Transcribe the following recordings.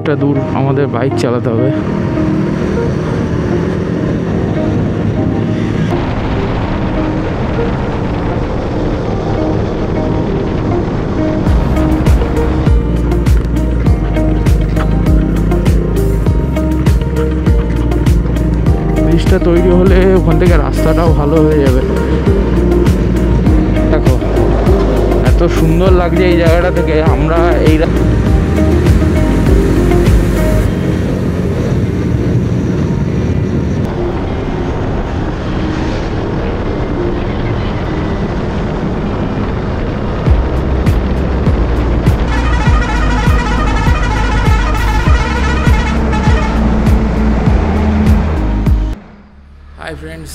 অনেকটা দূর আমাদের বাইক চালাতে হবে। ব্রিজটা তৈরি হলে ওখান থেকে রাস্তাটাও ভালো হয়ে যাবে। দেখো এত সুন্দর লাগছে এই জায়গাটা থেকে। আমরা এই hi friends,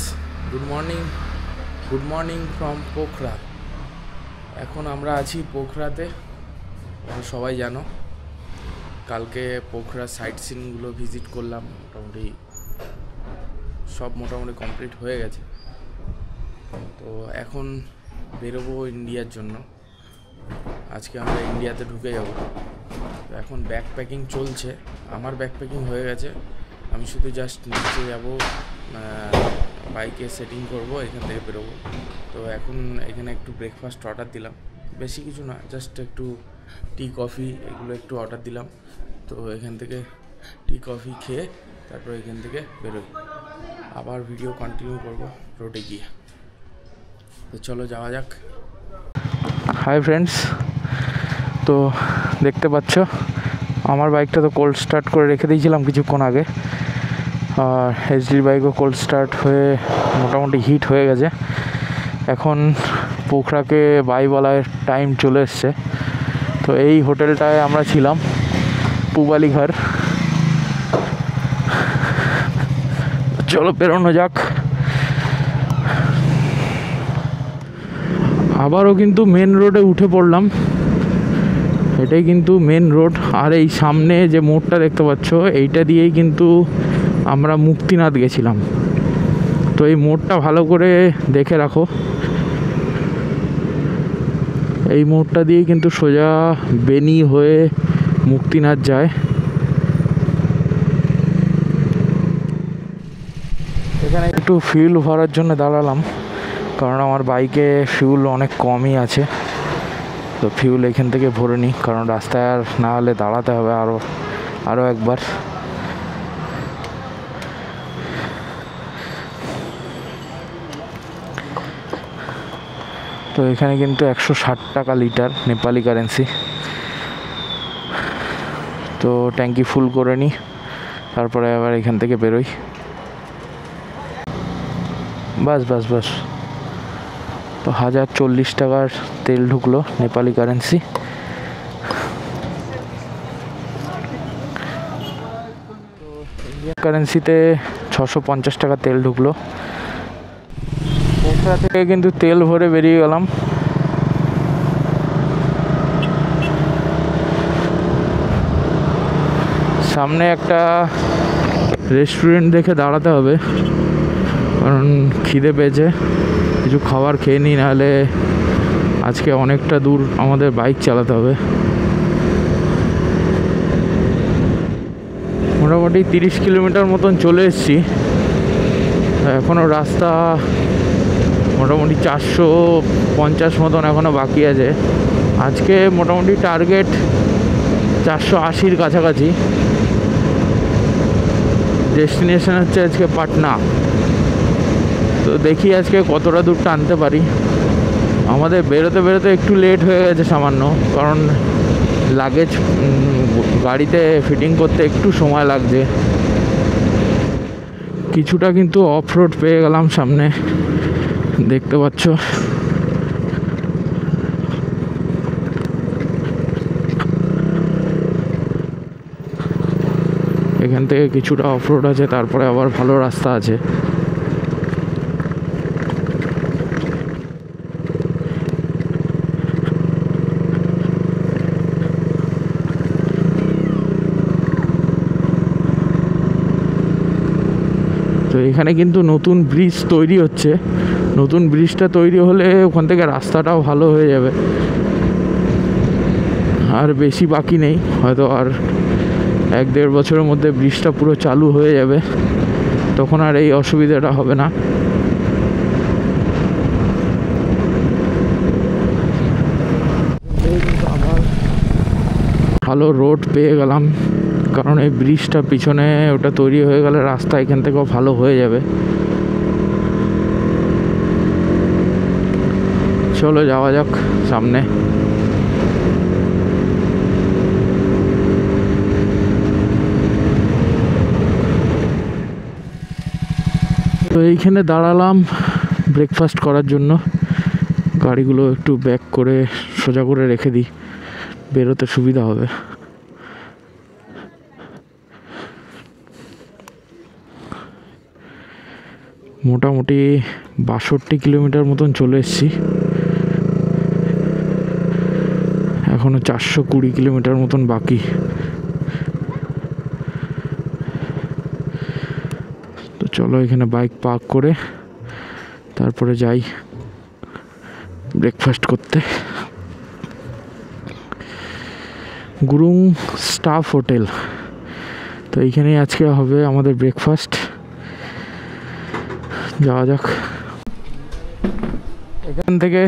good morning from Pokhara. এখন আমরা আছি পোখরাতে। সবাই জানো কালকে পোখরা সাইট সিনগুলো ভিজিট করলাম, মোটামুটি কমপ্লিট হয়ে গেছে। তো এখন বেরোবো ইন্ডিয়ার জন্য। আজকে আমরা ইন্ডিয়াতে ঢুকে যাব। তো এখন ব্যাকপ্যাকিং চলছে। আমার ব্যাকপ্যাকিং হয়ে গেছে, আমি শুধু জাস্ট নিচে যাব, বাইকে সেটিং করব, এখান থেকে বেরোবো। তো এখন এখানে একটু ব্রেকফাস্ট অর্ডার দিলাম, বেশি কিছু না, জাস্ট একটু টি কফি এগুলো একটু অর্ডার দিলাম। তো এখান থেকে টি কফি খেয়ে তারপর এখান থেকে বেরোই। আবার ভিডিও কন্টিনিউ করব রোডে গিয়ে। তো চলো যাওয়া যাক। হাই ফ্রেন্ডস, তো দেখতে পাচ্ছ আমার বাইকটা তো কোল্ড স্টার্ট করে রেখে দিয়েছিলাম কিছুক্ষণ আগে, আর এইচডি বাইকও কোল্ড স্টার্ট হয়ে মোটামুটি হিট হয়ে গেছে। এখন পোখরাকে বাই বলার টাইম চলে এসছে। তো এই হোটেলটায় আমরা ছিলাম, পুবালি ঘর। চলো বেরোনো যাক। আবারও কিন্তু মেন রোডে উঠে পড়লাম। এটাই কিন্তু মেন রোড। আর এই সামনে যে মোড়টা দেখতে পাচ্ছ, এইটা দিয়েই কিন্তু আমরা মুক্তিনাথ গেছিলাম। তো এই মোড়টা ভালো করে দেখে রাখো। এই মোড়টা দিয়ে কিন্তু সোজা বেনি হয়ে মুক্তিনাথ যায়। এখানে একটু ফিউল ভরার জন্য দাঁড়ালাম, কারণ আমার বাইকে ফিউল অনেক কমই আছে। তো ফিউল এখান থেকে ভরে নিই, কারণ রাস্তায় আর না হলে দাঁড়াতে হবে আরও একবার। তো এখানে কিন্তু 160 টাকা লিটার নেপালি কারেন্সি। তো ট্যাঙ্কি ফুল করে নিই, তারপরে আবার এখান থেকে বেরোই। বাস তো 1040 টাকার তেল ঢুকলো নেপালি কারেন্সি। তো ইন্ডিয়ান কারেন্সিতে 650 টাকা তেল ঢুকলো। পোখরা থেকে কিন্তু তেল ভরে বেরিয়ে গেলাম। সামনে একটা রেস্টুরেন্ট দেখে দাঁড়াতে হবে, কারণ খিদে পেয়েছে, কিছু খাবার খেয়ে নিই, নাহলে আজকে অনেকটা দূর আমাদের বাইক চালাতে হবে। মোটামুটি 30 কিলোমিটার মতন চলে এসেছি। এখনও রাস্তা মোটামুটি 450 মতন এখনও বাকি আছে। আজকে মোটামুটি টার্গেট 480-র কাছাকাছি। ডেস্টিনেশন হচ্ছে আজকে পাটনা। তো দেখি আজকে কতটা দূর টানতে পারি। আমাদের বেরোতে একটু লেট হয়ে গেছে সামান্য, কারণ লাগেজ গাড়িতে ফিটিং করতে একটু সময় লাগছে। কিছুটা কিন্তু অফ রোড পেয়ে গেলাম সামনে, দেখতে পাচ্ছ। এখান থেকে কিছুটা অফ রোড আছে, তারপরে আবার ভালো রাস্তা আছে। তো এখানে কিন্তু নতুন ব্রিজ তৈরি হচ্ছে। নতুন ব্রিজটা তৈরি হলে ওখান থেকে রাস্তাটাও ভালো হয়ে যাবে। আর বেশি বাকি নেই, হয়তো আর 1-1.5 বছরের মধ্যে ব্রিজটা পুরো চালু হয়ে যাবে, তখন আর এই অসুবিধাটা হবে না। আবার ভালো রোড পেয়ে গেলাম, কারণ এই ব্রিজটা পিছনে ওটা তৈরি হয়ে গেলে রাস্তা এখান থেকেও ভালো হয়ে যাবে। চলো যাওয়া যাক সামনে। তো এইখানে দাঁড়ালাম ব্রেকফাস্ট করার জন্য। গাড়িগুলো একটু ব্যাক করে সোজা করে রেখে দিই, বেরোতে সুবিধা হবে। মোটামুটি 62 কিলোমিটার মতন চলে এসেছি, এখনো 420 কিলোমিটার মতন বাকি। তো চলো এখানে বাইক পার্ক করে তারপরে যাই ব্রেকফাস্ট করতে। গুরুং স্টাফ হোটেল, তো এইখানেই আজকে হবে আমাদের ব্রেকফাস্ট। যাওয়া যাক। এখান থেকে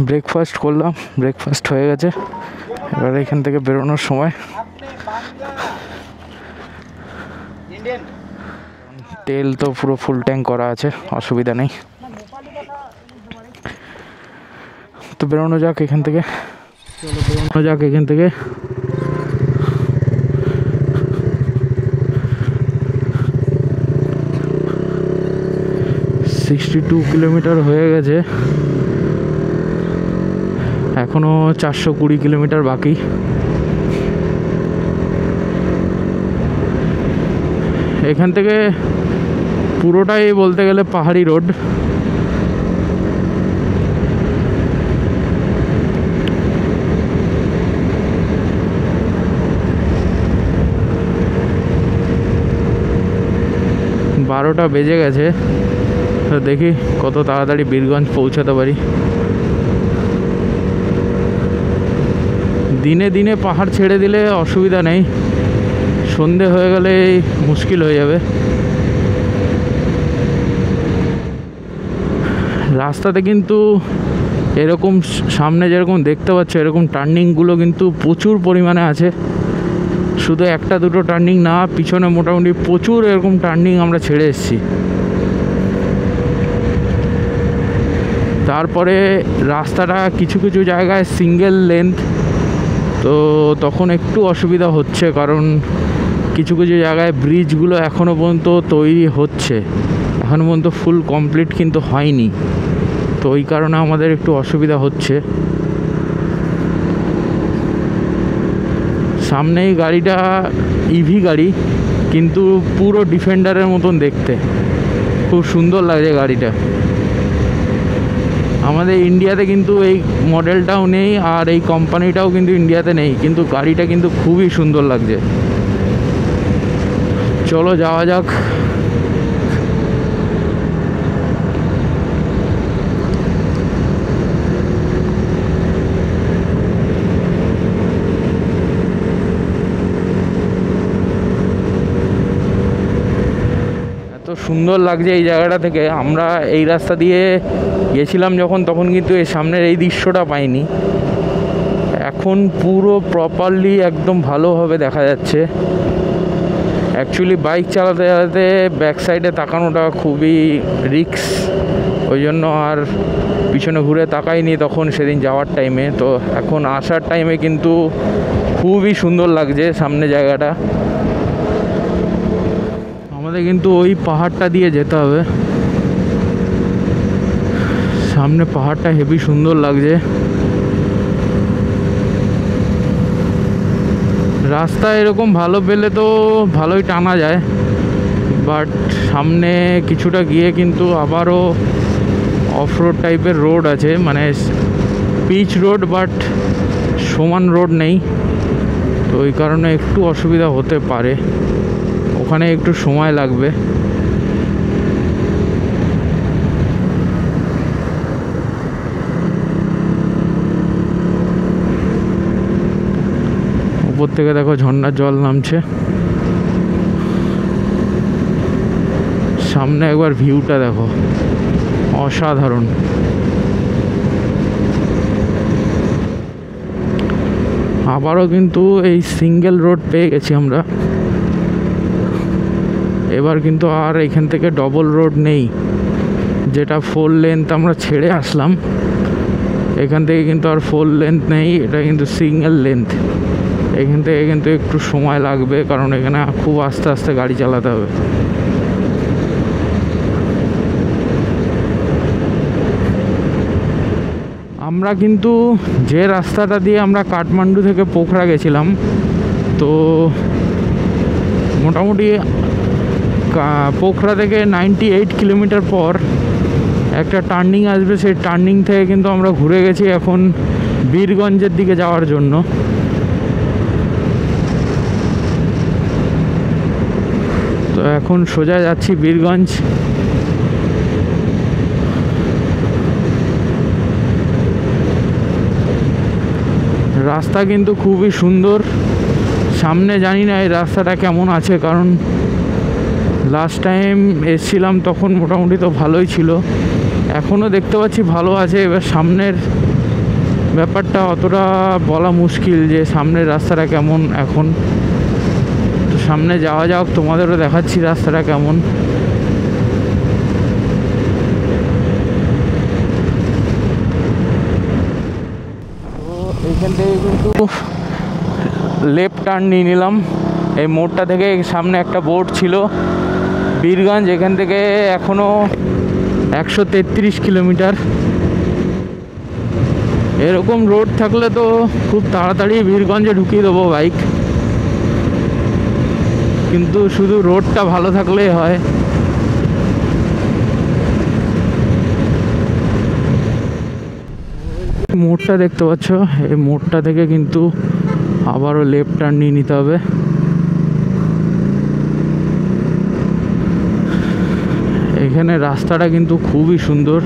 ব্রেকফাস্ট করলাম, ব্রেকফাস্ট হয়ে গেছে। এবার এখান থেকে বেরোনোর সময় তেল তো পুরো ফুল ট্যাঙ্ক করা আছে, অসুবিধা নেই। তো বেরোনো যাক এখান থেকে, বেরোনো যাক এখান থেকে। 62 কিলোমিটার হয়ে গেছে, এখনো 420 কিলোমিটার বাকি। এখান থেকে পুরোটাই বলতে গেলে পাহাড়ি রোড। বারোটা বেজে গেছে, তো দেখি কত তাড়াতাড়ি বীরগঞ্জ পৌঁছাতে পারি। দিনে দিনে পাহাড় ছেড়ে দিলে অসুবিধা নেই, সন্ধে হয়ে গেলে মুশকিল হয়ে যাবে। রাস্তাতে কিন্তু এরকম সামনে যেরকম দেখতে পাচ্ছ এরকম টার্নিংগুলো কিন্তু প্রচুর পরিমাণে আছে, শুধু একটা দুটো টার্নিং না, পিছনে মোটামুটি প্রচুর এরকম টার্নিং আমরা ছেড়ে এসেছি। তারপরে রাস্তাটা কিছু কিছু জায়গায় সিঙ্গেল লেন্থ, তো তখন একটু অসুবিধা হচ্ছে, কারণ কিছু কিছু জায়গায় ব্রিজগুলো এখনও পর্যন্ত তৈরি হচ্ছে, এখনও পর্যন্ত ফুল কমপ্লিট কিন্তু হয়নি, তো ওই কারণে আমাদের একটু অসুবিধা হচ্ছে। সামনেই গাড়িটা ইভি গাড়ি, কিন্তু পুরো ডিফেন্ডারের মতন দেখতে, খুব সুন্দর লাগছে গাড়িটা। আমাদের ইন্ডিয়াতে কিন্তু এই মডেলটাও নেই, আর এই কোম্পানিটাও কিন্তু ইন্ডিয়াতে নেই, কিন্তু গাড়িটা কিন্তু খুবই সুন্দর লাগছে। চলো যাওয়া যাক। সুন্দর লাগছে এই জায়গাটা থেকে। আমরা এই রাস্তা দিয়ে গেছিলাম যখন, তখন কিন্তু এই সামনের এই দৃশ্যটা পাইনি, এখন পুরো প্রপারলি একদম ভালোভাবে দেখা যাচ্ছে। অ্যাকচুয়ালি বাইক চালাতে চালাতে ব্যাক সাইডে তাকানোটা খুবই রিস্ক, ওই জন্য আর পিছনে ঘুরে তাকাইনি তখন সেদিন যাওয়ার টাইমে। তো এখন আসার টাইমে কিন্তু খুবই সুন্দর লাগছে সামনে জায়গাটা। আমাদের কিন্তু ওই পাহাড়টা দিয়ে যেতে হবে, সামনে পাহাড়টা হেভি সুন্দর লাগছে। রাস্তা এরকম ভালো পেলে তো ভালোই টানা যায়, বাট সামনে কিছুটা গিয়ে কিন্তু আবারও অফ রোড টাইপের রোড আছে, মানে পিচ রোড বাট সমান রোড নেই, তো ওই কারণে একটু অসুবিধা হতে পারে, ওখানে একটু সময় লাগবে। উপর থেকে দেখো ঝর্ণার জল নামছে। সামনে একবার ভিউটা দেখো, অসাধারণ। আবারও কিন্তু এই সিঙ্গেল রোড পেয়ে গেছি আমরা। এবার কিন্তু আর এখান থেকে ডবল রোড নেই, যেটা 4 লেন্থ আমরা ছেড়ে আসলাম। এখান থেকে কিন্তু আর 4 লেন্থ নেই, এটা কিন্তু সিঙ্গেল লেন্থ। এখান থেকে কিন্তু একটু সময় লাগবে, কারণ এখানে খুব আস্তে আস্তে গাড়ি চালাতে হবে। আমরা কিন্তু যে রাস্তাটা দিয়ে আমরা কাঠমান্ডু থেকে পোখরা গেছিলাম, তো মোটামুটি পোখরা থেকে 98 কিলোমিটার পর একটা টার্নিং আসবে। সেই টার্নিং থেকে কিন্তু আমরা ঘুরে গেছি এখন বীরগঞ্জের দিকে যাওয়ার জন্য। তো এখন সোজা যাচ্ছি বীরগঞ্জ। রাস্তা কিন্তু খুবই সুন্দর। সামনে জানি না এই রাস্তাটা কেমন আছে, কারণ লাস্ট টাইম এসেছিলাম তখন মোটামুটি তো ভালোই ছিল, এখনও দেখতে পাচ্ছি ভালো আছে। এবার সামনের ব্যাপারটা অতটা বলা মুশকিল যে সামনের রাস্তাটা কেমন এখন। তো সামনে যাওয়া যাক, তোমাদেরও দেখাচ্ছি রাস্তাটা কেমন। তো এইখান থেকে কিন্তু লেফট টার্ন নিয়ে নিলাম। এই মোড়টা থেকে সামনে একটা বোর্ড ছিল বীরগঞ্জ, এখান থেকে এখনও 133 কিলোমিটার। এরকম রোড থাকলে তো খুব তাড়াতাড়ি বীরগঞ্জে ঢুকিয়ে দেবো বাইক, কিন্তু শুধু রোডটা ভালো থাকলেই হয়। মোড়টা দেখতে পাচ্ছ, এই মোড়টা থেকে কিন্তু আবারও লেফট টার্ন নিয়ে নিতে হবে। এখানে রাস্তাটা কিন্তু খুবই সুন্দর,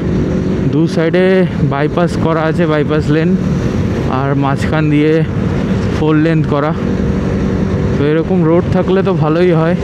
দু সাইডে বাইপাস করা আছে, বাইপাস লেন, আর মাঝখান দিয়ে 4 লেন্থ করা। তো এরকম রোড থাকলে তো ভালোই হয়।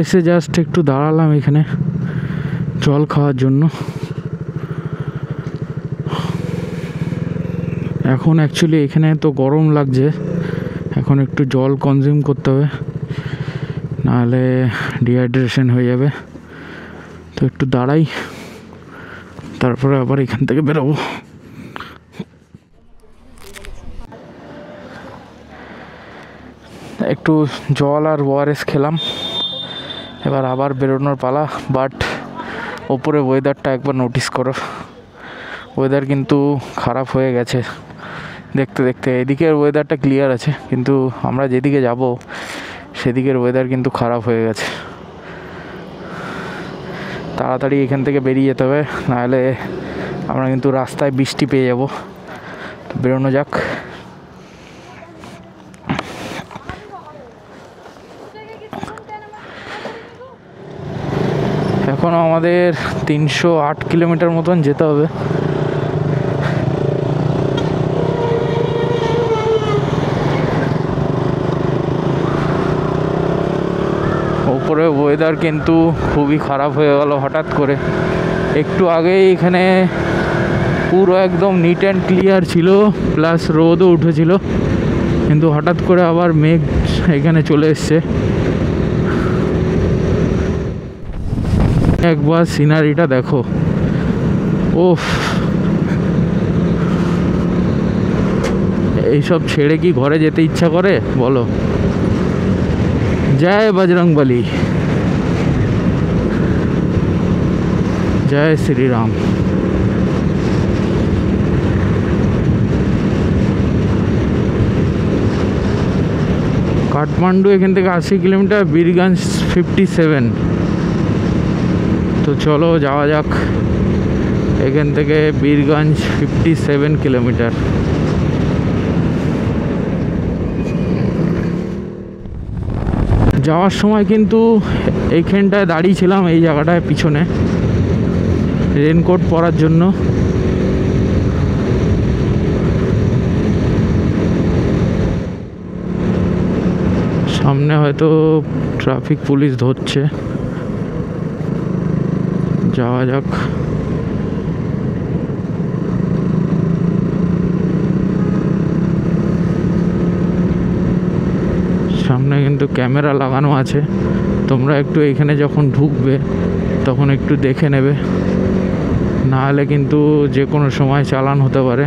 এসে জাস্ট একটু দাঁড়ালাম এখানে জল খাওয়ার জন্য। এখন অ্যাকচুয়ালি এখানে তো গরম লাগছে, এখন একটু জল কনজিউম করতে হবে, নাহলে ডিহাইড্রেশন হয়ে যাবে। তো একটু দাঁড়াই, তারপরে আবার এখান থেকে বেরোবো। একটু জল আর ওআরএস খেলাম, এবার আবার বেরোনোর পালা। বাট ওপরে ওয়েদারটা একবার নোটিস করো, ওয়েদার কিন্তু খারাপ হয়ে গেছে দেখতে দেখতে। এদিকের ওয়েদারটা ক্লিয়ার আছে, কিন্তু আমরা যেদিকে যাব সেদিকের ওয়েদার কিন্তু খারাপ হয়ে গেছে। তাড়াতাড়ি এখান থেকে বেরিয়ে যেতে হবে, নাহলে আমরা কিন্তু রাস্তায় বৃষ্টি পেয়ে যাব। তো বেরোনো যাক। এখনও আমাদের 308 কিলোমিটার মতন যেতে হবে। ওপরে ওয়েদার কিন্তু খুবই খারাপ হয়ে গেল হঠাৎ করে। একটু আগেই এখানে পুরো একদম নিট অ্যান্ড ক্লিয়ার ছিল, প্লাস রোদও উঠেছিল, কিন্তু হঠাৎ করে আবার মেঘ এখানে চলে এসছে। একবার সিনারিটা দেখো, ওফ, এইসব ছেড়ে কি ঘরে যেতে ইচ্ছা করে বলো? জয় বজরংবলী, জয় শ্রীরাম। কাঠমান্ডু এখান থেকে 80 কিলোমিটার, বীরগঞ্জ 57। তো চলো যাওয়া যাক। এখান থেকে বীরগঞ্জ 57 কিলোমিটার। যাওয়ার সময় কিন্তু এইখানটায় দাঁড়িয়েছিলাম, এই জায়গাটায় পিছনে, রেনকোট পরার জন্য। সামনে হয়তো ট্রাফিক পুলিশ ধরছে, যাওয়া যাক। সামনে কিন্তু ক্যামেরা লাগানো আছে, তোমরা একটু এখানে যখন ঢুকবে তখন একটু দেখে নেবে, না হলে কিন্তু যে কোনো সময় চালান হতে পারে।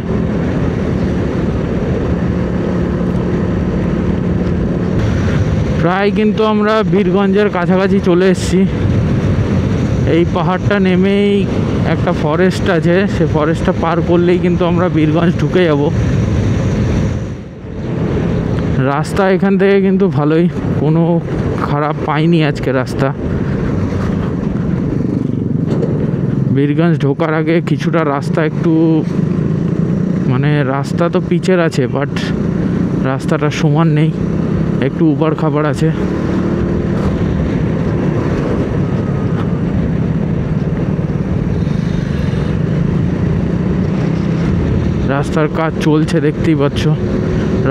প্রায় কিন্তু আমরা বীরগঞ্জের কাছাকাছি চলে এসেছি। এই পাহাড়টা নেমেই একটা ফরেস্ট আছে, সে ফরেস্টটা পার করলেই কিন্তু আমরা বীরগঞ্জ ঢুকে যাব। রাস্তা এখান থেকে কিন্তু ভালোই, কোনো খারাপ পাইনি আজকে রাস্তা। বীরগঞ্জ ঢোকার আগে কিছুটা রাস্তা একটু, মানে রাস্তা তো পিচের আছে, বাট রাস্তাটা সমান নেই, একটু উবড় খাবড় আছে। রাস্তার কাজ চলছে, দেখতেই পাচ্ছ।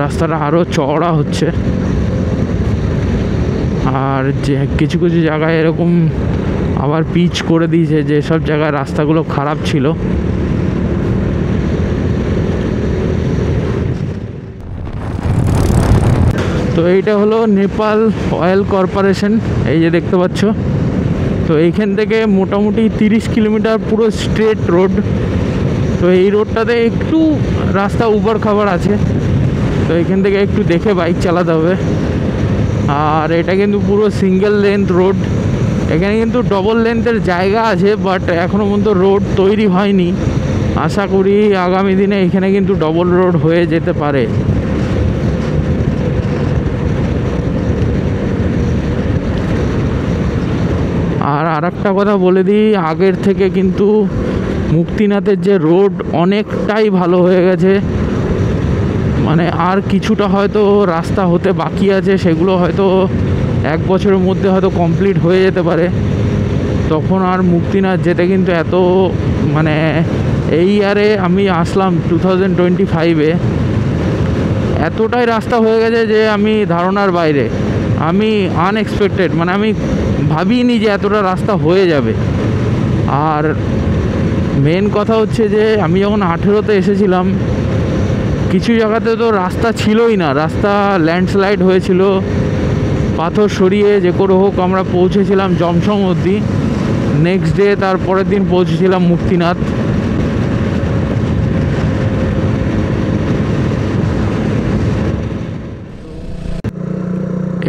রাস্তাটা আরও চওড়া হচ্ছে, আর যে কিছু কিছু জায়গায় এরকম আবার পিচ করে দিয়েছে, যেসব জায়গায় রাস্তাগুলো খারাপ ছিল। তো এইটা হলো নেপাল অয়েল কর্পোরেশন, এই যে দেখতে পাচ্ছ। তো এইখান থেকে মোটামুটি 30 কিলোমিটার পুরো স্ট্রেট রোড। তো এই রোডটাতে একটু রাস্তা উবড় খাবার আছে, তো এখান থেকে একটু দেখে বাইক চালাতে হবে। আর এটা কিন্তু পুরো সিঙ্গেল লেন্থ রোড, এখানে কিন্তু ডবল লেন্থের জায়গা আছে, বাট এখনও পর্যন্ত রোড তৈরি হয়নি। আশা করি আগামী দিনে এখানে কিন্তু ডবল রোড হয়ে যেতে পারে। আর একটা কথা বলে দিই, আগের থেকে কিন্তু মুক্তিনাথের যে রোড অনেকটাই ভালো হয়ে গেছে। মানে আর কিছুটা হয়তো রাস্তা হতে বাকি আছে, সেগুলো হয়তো 1 বছরের মধ্যে হয়তো কমপ্লিট হয়ে যেতে পারে। তখন আর মুক্তিনাথ যেতে কিন্তু এত, মানে এই ইয়ারে আমি আসলাম 2025-এ, এতটাই রাস্তা হয়ে গেছে যে আমি ধারণার বাইরে, আমি আনএক্সপেক্টেড, মানে আমি ভাবিনি যে এতটা রাস্তা হয়ে যাবে। আর মেন কথা হচ্ছে যে আমি যখন 18-তে এসেছিলাম, কিছু জায়গাতে তো রাস্তা ছিলই না, রাস্তা ল্যান্ডস্লাইড হয়েছিল, পাথর সরিয়ে যে করে হোক আমরা পৌঁছেছিলাম জমসম অবধি। নেক্সট ডে, তারপরের দিন পৌঁছেছিলাম মুক্তিনাথ।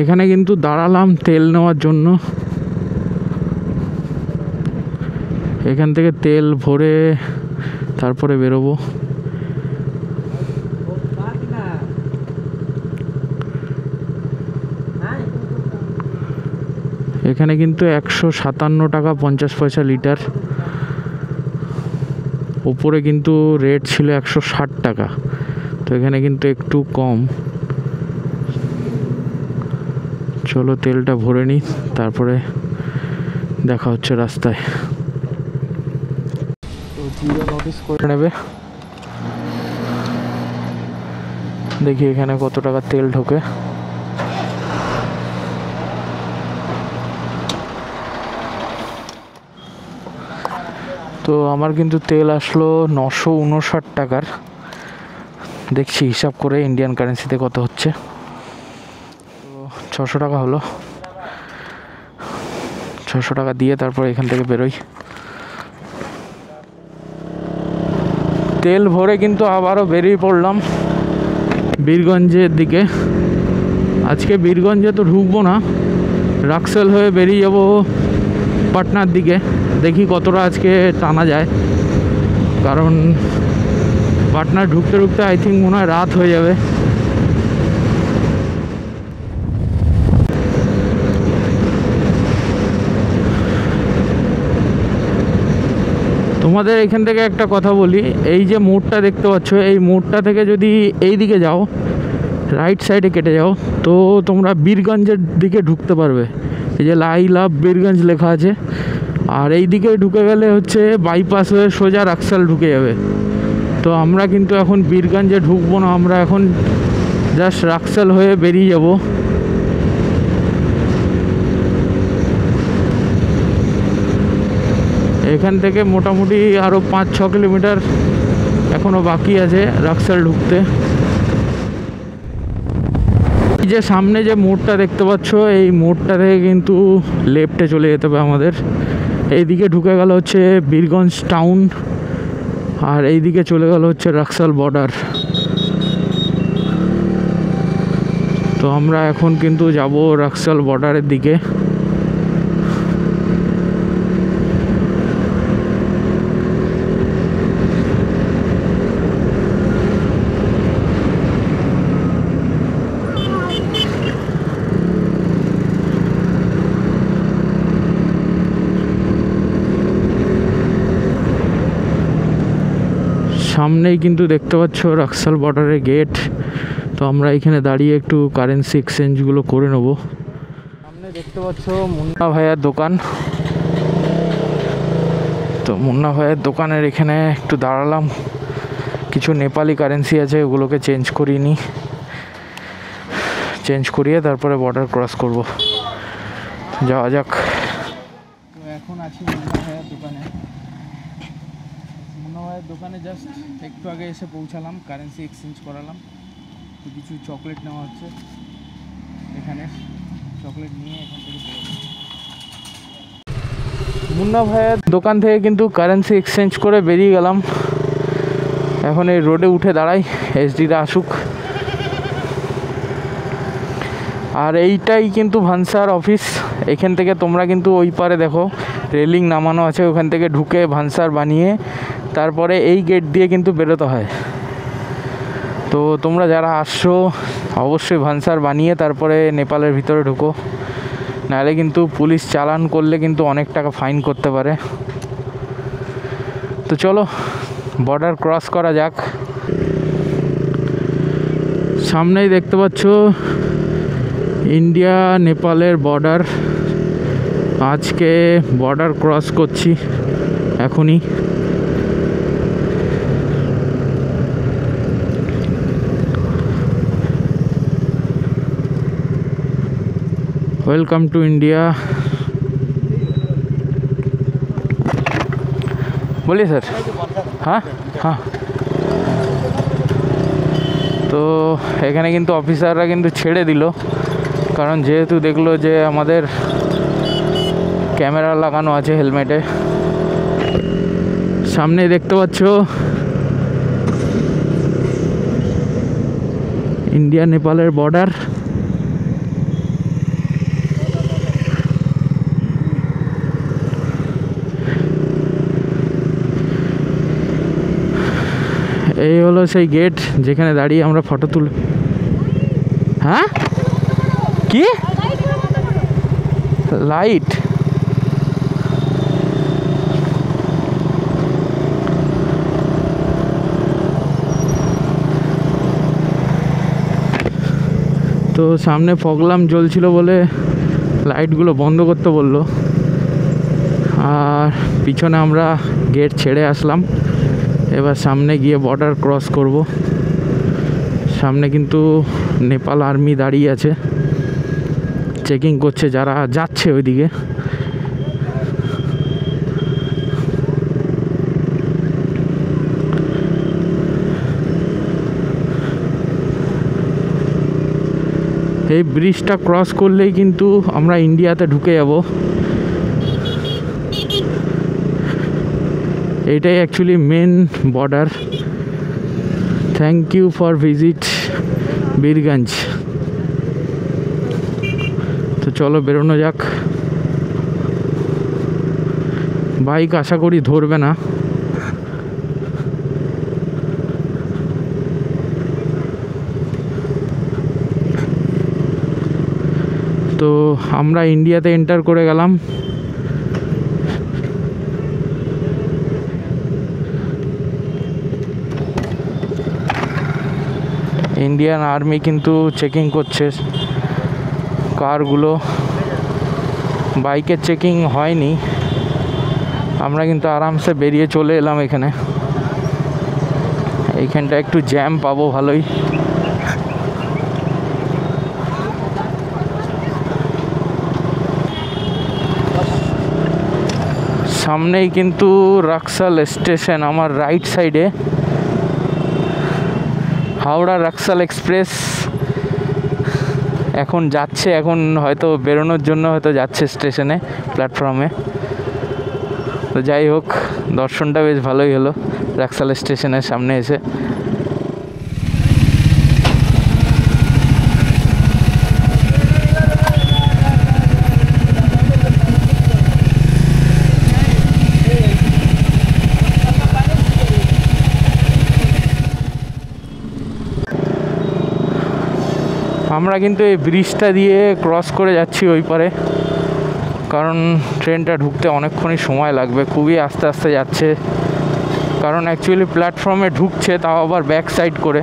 এখানে কিন্তু দাঁড়ালাম তেল নেওয়ার জন্য। এখান থেকে তেল ভরে তারপরে বেরোবো। এখানে কিন্তু 157 টাকা 50 পয়সা লিটার, উপরে কিন্তু রেট ছিল 160 টাকা, তো এখানে কিন্তু একটু কম। চলো তেলটা ভরে নিই, তারপরে দেখা হচ্ছে রাস্তায়। তো জিরো নোটিস করে নেবে, দেখি এখানে কত টাকা তেল ঢোকে। তো আমার কিন্তু তেল আসলো 959 টাকার। দেখছি হিসাব করে ইন্ডিয়ান কারেন্সিতে কত হচ্ছে। তো 600 টাকা হলো। 600 টাকা দিয়ে তারপর এখান থেকে বেরোই। তেল ভরে কিন্তু আবারও বেরিয়ে পড়লাম বীরগঞ্জের দিকে। আজকে বীরগঞ্জে তো ঢুকবো না, রাক্সেল হয়ে বেরিয়ে যাব পাটনার দিকে। দেখি কতটা আজকে টানা যায়, কারণ পাটনা ঢুকতে ঢুকতে আই থিঙ্ক মনে হয় রাত হয়ে যাবে। তোমাদের এখান থেকে একটা কথা বলি, এই যে মোড়টা দেখতে পাচ্ছ, এই মোড়টা থেকে যদি এই দিকে যাও, রাইট সাইডে কেটে যাও, তো তোমরা বীরগঞ্জের দিকে ঢুকতে পারবে। এই যে লাই লাভ বীরগঞ্জ লেখা আছে। আর এই দিকে ঢুকে গেলে হচ্ছে বাইপাস হয়ে সোজা রাক্সাল ঢুকে যাবে। তো আমরা কিন্তু এখন বীরগঞ্জে ঢুকবো না, আমরা এখন জাস্ট রাক্সাল হয়ে বেরিয়ে যাব। এখান থেকে মোটামুটি আরও 5-6 কিলোমিটার এখনও বাকি আছে রাক্সাল ঢুকতে। এই যে সামনে যে মোড়টা দেখতে পাচ্ছ, এই মোড়টা থেকে কিন্তু লেফটে চলে যেতে হবে আমাদের। এইদিকে ঢুকে গেল হচ্ছে বীরগঞ্জ টাউন, আর এইদিকে চলে গেল হচ্ছে রাক্সাল বর্ডার। তো আমরা এখন কিন্তু যাব রাক্সাল বর্ডারের দিকে। সামনেই কিন্তু দেখতে পাচ্ছ রাক্সাল বর্ডারের গেট। তো আমরা এখানে দাঁড়িয়ে একটু কারেন্সি এক্সচেঞ্জগুলো করে নেব। সামনে দেখতে পাচ্ছ মুন্না ভাইয়ার দোকান। তো মুন্না ভাইয়ের দোকানের এখানে একটু দাঁড়ালাম, কিছু নেপালি কারেন্সি আছে, ওগুলোকে চেঞ্জ করিয়ে নিই। চেঞ্জ করিয়ে তারপরে বর্ডার ক্রস করব। যাওয়া যাক। তো এখন আছি মুন্না ভাইয়ের দোকানে। মুন্না ভাইয়ের দোকানে জাস্ট একটু আগে এসে পৌঁছালাম, কারেন্সি এক্সচেঞ্জ করালাম। তো কিছু চকলেট নেওয়া হচ্ছে এখানে, চকলেট নিয়ে এখান থেকে মুন্না ভাইয়ের দোকান থেকে কিন্তু কারেন্সি এক্সচেঞ্জ করে বেরিয়ে গেলাম। এখন এই রোডে উঠে দাঁড়াই, এসডিরা আসুক। আর এইটাই কিন্তু ভানসার অফিস। এখান থেকে তোমরা কিন্তু ওই পারে দেখো রেলিং নামানো আছে, ওখান থেকে ঢুকে ভানসার বানিয়ে তারপরে এই গেট দিয়ে কিন্তু বেরোতে হয়। তো তোমরা যারা আসছো অবশ্যই ভানসার বানিয়ে তারপরে নেপালের ভিতরে ঢুকো, নাহলে কিন্তু পুলিশ চালান করলে কিন্তু অনেক টাকা ফাইন করতে পারে। তো চলো বর্ডার ক্রস করা যাক। সামনেই দেখতে পাচ্ছ ইন্ডিয়া নেপালের বর্ডার। আজকে বর্ডার ক্রস করছি এখনই। Welcome to India. বলিए सर। हाँ हाँ। তো এখানে কিন্তু অফিসাররা কিন্তু ছেড়ে দিল, কারণ যেহেতু দেখলো যে আমাদের ক্যামেরা লাগানো আছে হেলমেটে। সামনে দেখতে পাচ্ছ ইন্ডিয়া নেপালের বর্ডার। এই হলো সেই গেট যেখানে দাঁড়িয়ে আমরা ফটো তুল। হ্যাঁ কি লাইট? তো সামনে প্রোগ্রাম চলছিল বলে লাইটগুলো বন্ধ করতে বললো, আর পিছনে আমরা গেট ছেড়ে আসলাম। এবার সামনে গিয়ে বর্ডার ক্রস করব। সামনে কিন্তু নেপাল আর্মি দাঁড়িয়ে আছে, চেকিং করছে যারা যাচ্ছে ওইদিকে। এই ব্রিজটা ক্রস করলেই কিন্তু আমরা ইন্ডিয়াতে ঢুকে যাব। এটাই actually main border. Thank you for visit Birganj. তো চলো বেরোনো যাক। বাইক আশা করি ধরবে না। তো আমরা ইন্ডিয়াতে এন্টার করে গেলাম। ইন্ডিয়ান আর্মি কিন্তু চেকিং করছে কারগুলো, বাইকের চেকিং হয়নি। আমরা কিন্তু আরামসে বেরিয়ে চলে এলাম এখানে। এইখানটা একটু জ্যাম পাবো ভালোই। সামনেই কিন্তু রাক্সাল স্টেশন, আমার রাইট সাইডে হাওড়া রাক্সাল এক্সপ্রেস এখন যাচ্ছে, এখন হয়তো বেরোনোর জন্য হয়তো যাচ্ছে স্টেশনে, প্ল্যাটফর্মে। তো যাই হোক, দর্শনটা বেশ ভালোই হলো রাক্সাল স্টেশনের সামনে এসে। আমরা কিন্তু এই ব্রিজটা দিয়ে ক্রস করে যাচ্ছি ওই পারে, কারণ ট্রেনটা ঢুকতে অনেকক্ষণই সময় লাগবে, খুবই আস্তে আস্তে যাচ্ছে। কারণ অ্যাকচুয়ালি প্ল্যাটফর্মে ঢুকছে, তাও আবার ব্যাক সাইড করে,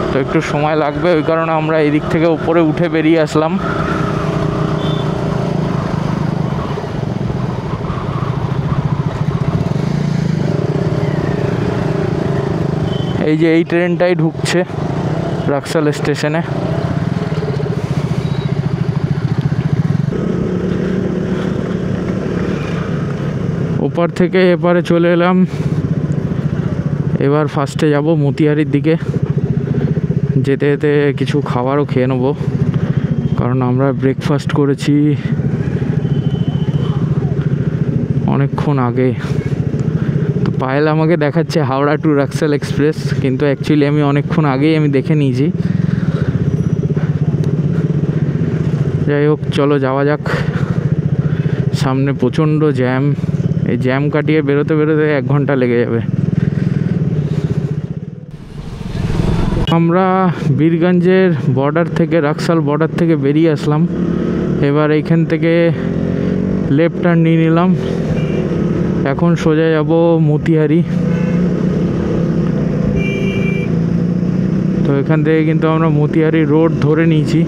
তো একটু সময় লাগবে। ওই কারণে আমরা এদিক থেকে উপরে উঠে বেরিয়ে আসলাম। এই যে এই ট্রেনটাই ঢুকছে রাক্সাল স্টেশনে। ওপার থেকে এপারে চলে এলাম। এবার ফার্স্টে যাব মতিহারির দিকে। যেতে যেতে কিছু খাবারও খেয়ে নেবো, কারণ আমরা ব্রেকফাস্ট করেছি অনেকক্ষণ আগে। তো পায়েল আমাকে দেখাচ্ছে হাওড়া টু রাক্সাল এক্সপ্রেস, কিন্তু অ্যাকচুয়ালি আমি অনেকক্ষণ আগেই দেখে নিয়েছি। যাই হোক, চলো যাওয়া যাক। সামনে প্রচণ্ড জ্যাম, এই জ্যাম কাটিয়ে বেরোতে বেরোতে 1 ঘন্টা লেগে যাবে। আমরা বীরগঞ্জের বর্ডার থেকে, রাক্সাল বর্ডার থেকে বেরিয়ে আসলাম। এবার এইখান থেকে লেফট টার্ন নিয়ে নিলাম। এখন সোজা যাব মতিহারি। তো এখান থেকে কিন্তু আমরা মতিহারি রোড ধরে নিয়েছি।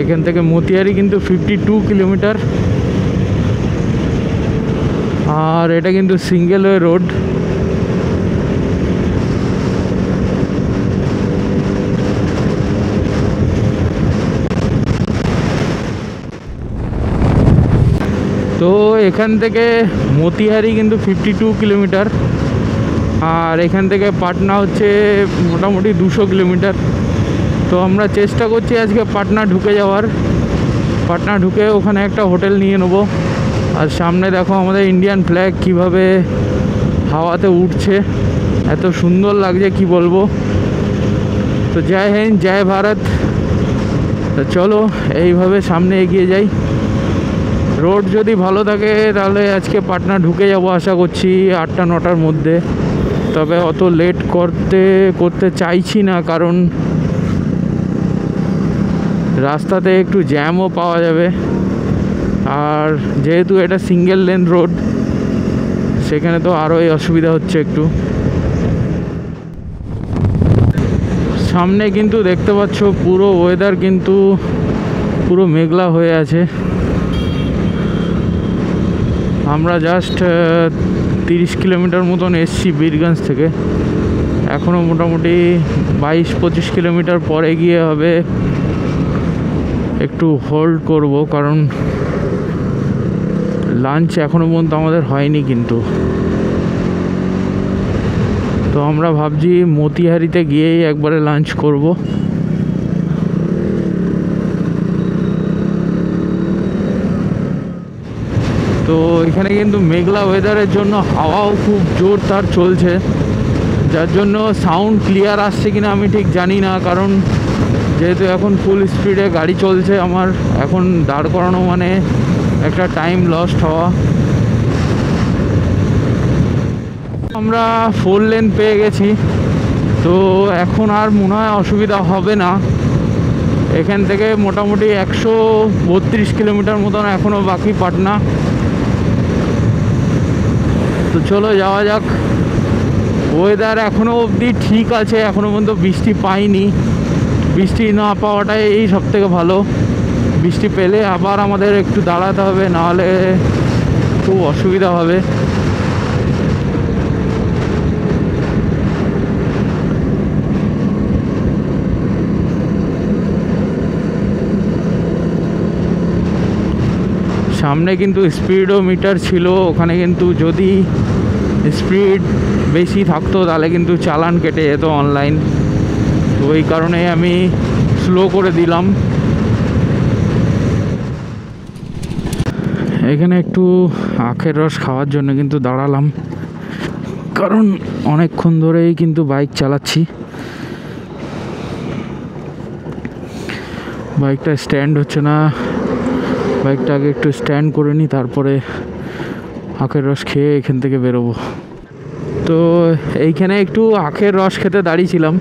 এখান থেকে মতিহারি কিন্তু 52 কিলোমিটার, আর এটা কিন্তু সিঙ্গেল ওয়ে রোড। তো এখান থেকে মতিহারি কিন্তু 52 কিলোমিটার, আর এখান থেকে পাটনা হচ্ছে মোটামুটি 200 কিলোমিটার। তো আমরা চেষ্টা করছি আজকে পাটনা ঢুকে যাওয়ার। পাটনা ঢুকে ওখানে একটা হোটেল নিয়ে নেবো। আর সামনে দেখো আমাদের ইন্ডিয়ান ফ্ল্যাগ কীভাবে হাওয়াতে উঠছে, এত সুন্দর লাগছে কি বলবো। তো জয় হিন্দ, জয় ভারত। তো চলো এইভাবে সামনে এগিয়ে যাই। রোড যদি ভালো থাকে তাহলে আজকে পাটনা ঢুকে যাব আশা করছি 8টা-9টার মধ্যে। তবে অত লেট করতে চাইছি না, কারণ রাস্তাতে একটু জ্যামও পাওয়া যাবে। আর যেহেতু এটা সিঙ্গেল লেন রোড, সেখানে তো আরোই অসুবিধা হচ্ছে একটু। সামনে কিন্তু দেখতে পাচ্ছ পুরো ওয়েদার কিন্তু পুরো মেঘলা হয়ে আছে। আমরা জাস্ট 30 কিলোমিটার মতন এসছি বীরগঞ্জ থেকে। এখনও মোটামুটি 22-25 কিলোমিটার পরে গিয়ে হবে একটু হোল্ড করব, কারণ লাঞ্চ এখনও পর্যন্ত আমাদের হয়নি কিন্তু। তো আমরা ভাবছি মতিহারিতে গিয়েই একবারে লাঞ্চ করব। তো এখানে কিন্তু মেঘলা ওয়েদারের জন্য হাওয়াও খুব জোর তার চলছে, যার জন্য সাউন্ড ক্লিয়ার আসছে কিনা আমি ঠিক জানি না। কারণ যেহেতু এখন ফুল স্পিডে গাড়ি চলছে আমার, এখন দাঁড় করানো মানে একটা টাইম লস্ট হওয়া। আমরা 4 লেন পেয়ে গেছি, তো এখন আর মনে হয় অসুবিধা হবে না। এখান থেকে মোটামুটি 132 কিলোমিটার মতন এখনও বাকি পাটনা। তো চলো যাওয়া যাক। ওয়েদার এখনও অবধি ঠিক আছে, এখনও পর্যন্ত বৃষ্টি পাইনি। বৃষ্টি না পাওয়াটাই সব থেকে ভালো। বৃষ্টি পেলে আবার আমাদের একটু দাঁড়াতে হবে, নাহলে খুব অসুবিধা হবে। সামনে কিন্তু স্পিডোমিটার ছিল, ওখানে কিন্তু যদি স্পিড বেশি থাকতো তাহলে কিন্তু চালান কেটে যেত অনলাইন। তো ওই কারণে আমি স্লো করে দিলাম। এখানে একটু আখের রস খাওয়ার জন্য কিন্তু দাঁড়ালাম, কারণ অনেকক্ষণ ধরেই কিন্তু বাইক চালাচ্ছি। বাইকটা স্ট্যান্ড হচ্ছে না, বাইকটা আগে একটু স্ট্যান্ড করে নিই, তারপরে আখের রস খেয়ে এখান থেকে বেরোবো। তো এইখানে একটু আখের রস খেতে দাঁড়িয়েছিলাম,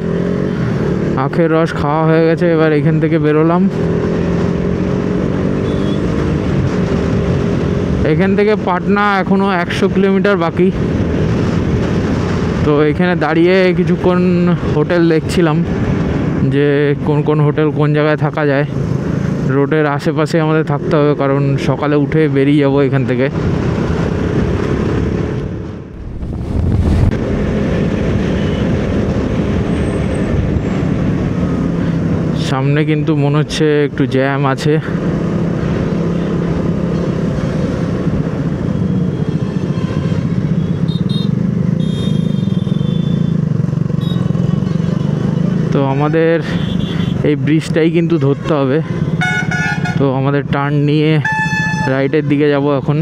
আখের রস খাওয়া হয়ে গেছে, এবার এখান থেকে বেরোলাম। এখান থেকে পাটনা এখনও 100 কিলোমিটার বাকি। তো এখানে দাঁড়িয়ে কিছুক্ষণ হোটেল দেখছিলাম যে কোন কোন হোটেল কোন জায়গায় থাকা যায়। রোডের আশেপাশে আমাদের থাকতে হবে, কারণ সকালে উঠে বেরিয়ে যাবো এখান থেকে। সামনে কিন্তু মনে হচ্ছে একটু জ্যাম আছে। তো আমাদের এই ব্রিজটাই কিন্তু ধরতে হবে। তো আমাদের টার্ন নিয়ে রাইটের দিকে যাব এখন।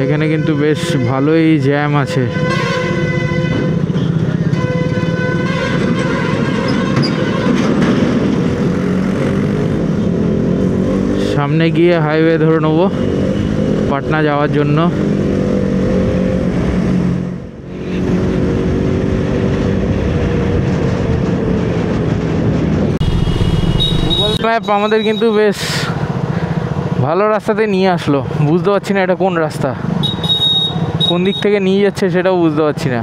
এখানে কিন্তু বেশ ভালোই জ্যাম আছে। সামনে গিয়ে হাইওয়ে ধরে নেবো পাটনা যাওয়ার জন্য। গুগল ম্যাপ আমাদের কিন্তু বেশ ভালো রাস্তাতে নিয়ে আসলো। বুঝতে পারছি না এটা কোন রাস্তা, কোন দিক থেকে নিয়ে যাচ্ছে সেটাও বুঝতে পারছি না।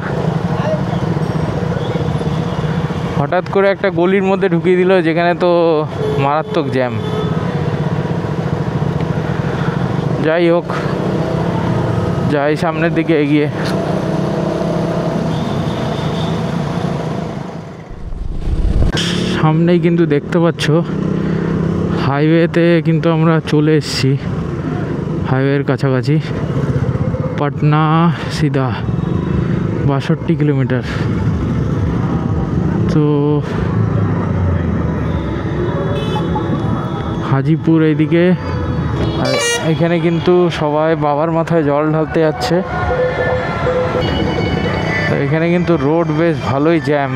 হঠাৎ করে একটা গলির মধ্যে ঢুকিয়ে দিল, যেখানে তো মারাত্মক জ্যাম। যাই হোক, যাই সামনের দিকে এগিয়ে। সামনেই কিন্তু দেখতে পাচ্ছ হাইওয়েতে কিন্তু আমরা চলে এসেছি, হাইওয়ের কাছাকাছি। পাটনা সিধা 62 কিলোমিটার। তো হাজিপুর এইদিকে, আর এখানে কিন্তু সবাই বাবার মাথায় জল ঢালতে যাচ্ছে। এখানে কিন্তু রোড বেশ ভালোই জ্যাম।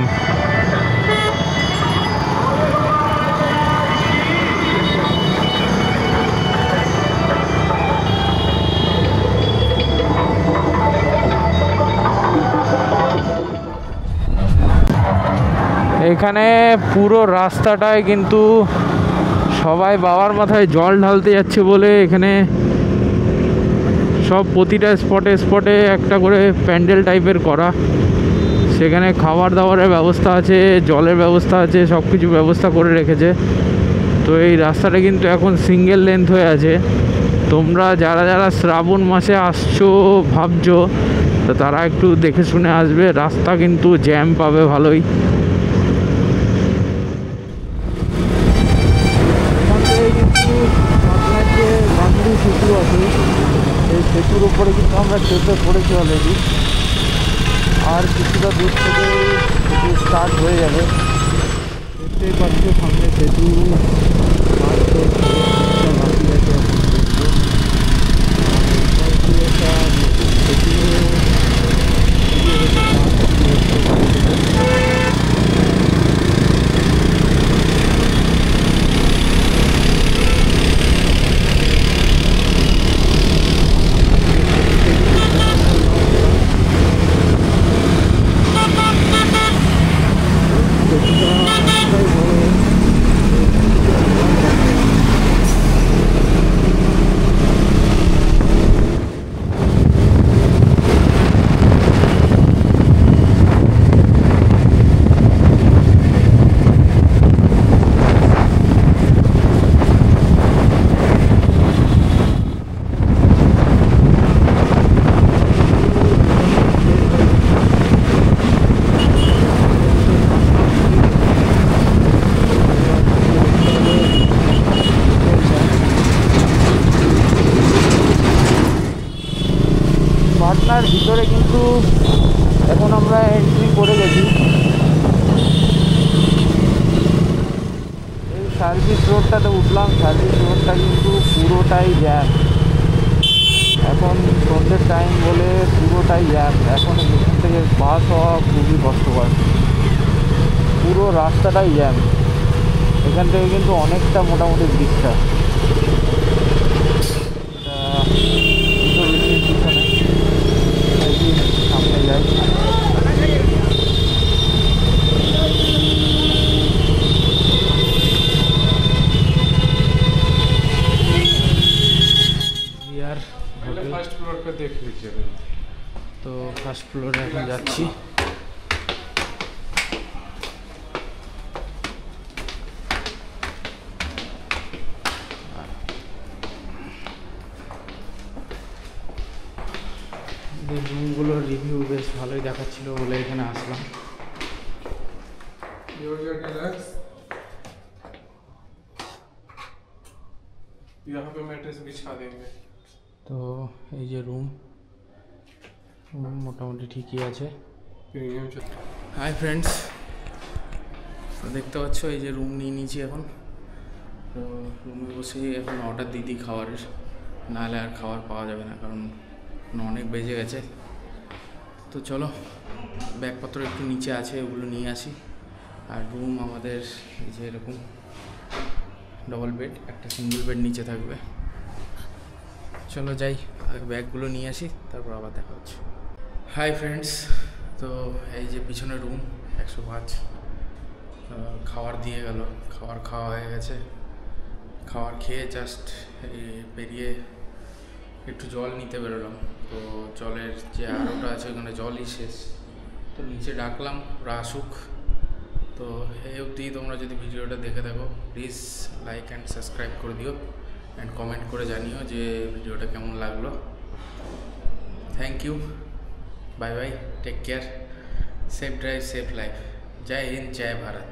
এখানে পুরো রাস্তাটায় কিন্তু সবাই বাবার মাথায় জল ঢালতে যাচ্ছে বলে এখানে সব প্রতিটা স্পটে স্পটে একটা করে প্যান্ডেল টাইপের করা। সেখানে খাবার দাবারের ব্যবস্থা আছে, জলের ব্যবস্থা আছে, সব কিছু ব্যবস্থা করে রেখেছে। তো এই রাস্তাটা কিন্তু এখন সিঙ্গেল লেন্থ হয়ে আছে। তোমরা যারা যারা শ্রাবণ মাসে আসছো ভাবছো, তো তারা একটু দেখে শুনে আসবে, রাস্তা কিন্তু জ্যাম পাবে ভালোই। সেতু আছে, এই সেতুর উপরে কিন্তু আমরা চেপে পড়েছি অলরেডি। আর কিছুটা দূর থেকে সেতু স্টার্ট হয়ে যাবে। দেখতেই পাচ্ছ সামনে সেতু কাজ চলছে, বাকি আছে পাটনার ভিতরে কিন্তু এখন আমরা এন্ট্রি করে গেছি। এই সার্ভিস রোডটাতে উঠলাম, সার্ভিস রোডটা কিন্তু পুরোটাই জ্যাম। এখন সন্ধ্যের টাইম বলে পুরোটাই জ্যাম। এখন এখান থেকে বাস হওয়া খুবই কষ্টকর, পুরো রাস্তাটাই জ্যাম। এখান থেকে কিন্তু অনেকটা মোটামুটি দিকটা পিছনে সামনে যাই। फर्स्ट फ्लोर पे देख लीजिए। তো ফার্স্ট ফ্লোরে এখন যাচ্ছি। রুমগুলোর রিভিউ বেশ ভালোই দেখাচ্ছিল বলে এখানে আসলাম। यहाँ पे मैट्रेस बिछा देंगे। তো এই যে রুম মোটামুটি ঠিকই আছে। হাই ফ্রেন্ডস, দেখতে পাচ্ছ এই যে রুম নিয়ে নিয়েছি এখন। তো রুমে বসে এখন অর্ডার দিয়ে দিই খাবারের, নাহলে আর খাবার পাওয়া যাবে না, কারণ অনেক বেজে গেছে। তো চলো, ব্যাগপত্র একটু নিচে আছে, ওগুলো নিয়ে আসি। আর রুম আমাদের এই যে এরকম ডবল বেড, একটা সিঙ্গেল বেড নিচে থাকবে। চলো যাই, আগে ব্যাগগুলো নিয়ে আসি, তারপর আবার দেখা হচ্ছে। হাই ফ্রেন্ডস, তো এই যে পিছনে রুম 105। খাবার দিয়ে গেল, খাবার খাওয়া হয়ে গেছে। খাবার খেয়ে জাস্ট বেরিয়ে একটু জল নিতে বেরোলাম। তো জলের যে আরোটা আছে ওখানে জলই শেষ। তো নিচে ডাকলাম ওরা আসুক। তো এই অবধি তোমরা যদি ভিডিওটা দেখে থাকো, প্লিজ লাইক অ্যান্ড সাবস্ক্রাইব করে দিও, অ্যান্ড কমেন্ট করে জানিও যে ভিডিওটা কেমন লাগলো। Thank you, bye bye, take care, safe drive, safe life. Jai Hind, Jai Bharat.